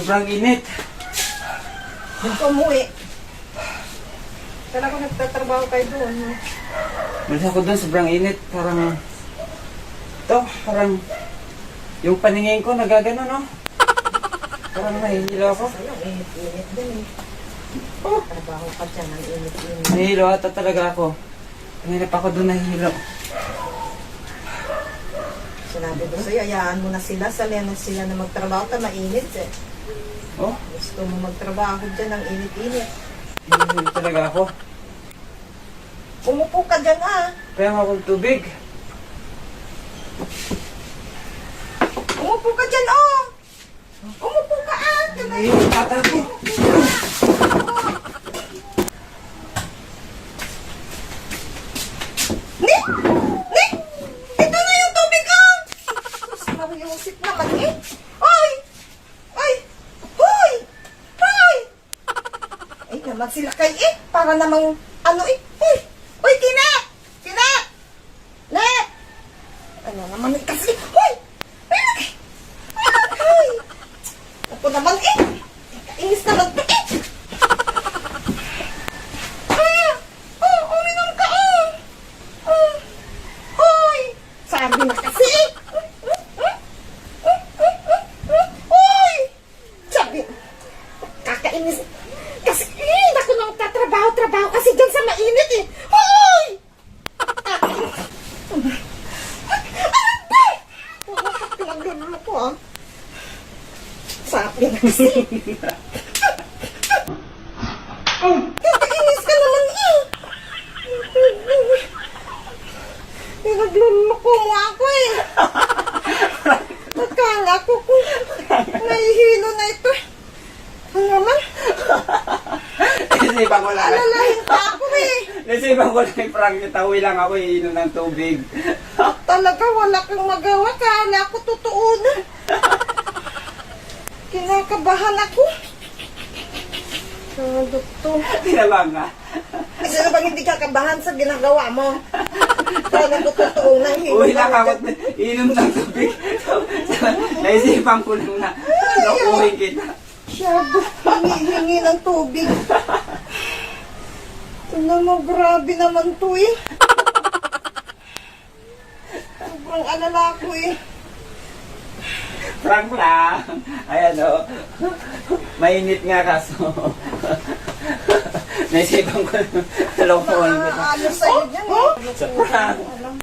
Sobrang init. Dito umuwi. Talaga nagtatrabaho kayo doon. No? Malis ako doon, sobrang init. Parang, parang, yung paningin ko nagagano, no? Parang nahihilo ako. Sa'yo, init-init din eh. Trabaho pa dyan, ang init-init. Nahihilo ata talaga ako. Nahihilap ako doon, nahihilo. Sinabi ko sa'yo, ayaan mo na sila. Salihan sila na magtrabaho. Mainit eh. Oh, Gusto mo magtrabaho dyan, ang init-init. nahihilo talaga ako. Umupo ka dyan ah. Kaya nga akong tubig. Umupo ka dyan oh. Umupo ka ah. Nahihilo ata ako. Nick! Nick! Ito na yung tubig ah. Mariusip naman eh. Ay! Ay! Hoy! Hoy! Ay naman sila kay eh. Para namang ano eh. Hoy! Hoy, Tina! Tina! Ne! Ano naman eh kasi. Hoy! Ay! Hoy! Ako naman eh. Kainis naman to eh. Uminom ka oh. Hoy! Sabi na kasi eh. Hoy! Sabi, kakainis. Kasi, naku nang tatrabaho-trabaho kasi dyan sa mainit eh. Hoy! Ano ba? Pinaglulolo ko ah. Sabi na kasi. Kakainis ka naman eh. Pinagluloko mo ako eh. Nakala ko kung nahihilo na ito. Ano naman? Nasipan ko lang. Alalahin pa ako eh. Nasipan ko lang yung prank niya. Tawi lang ako, iinom ng tubig. Talaga wala kang magawa. Kala ko totoo na. Kinakabahan ako. Doktor. Tinabang nga. Sino bang hindi kakabahan sa ginagawa mo? Kala ko totoo na. Uwi lang ako, iinom ng tubig. Naisipan ko lang na nakuhin kita. Masyado hingi ng tubig. Tingnan mo, grabe naman to eh. Sobrang alala ko eh. Prank lang. Ayan o. Mainit nga kaso. Naisipan ko na nalokohan kita. Maaalos sa'yo dyan eh. Sa prank. Alam.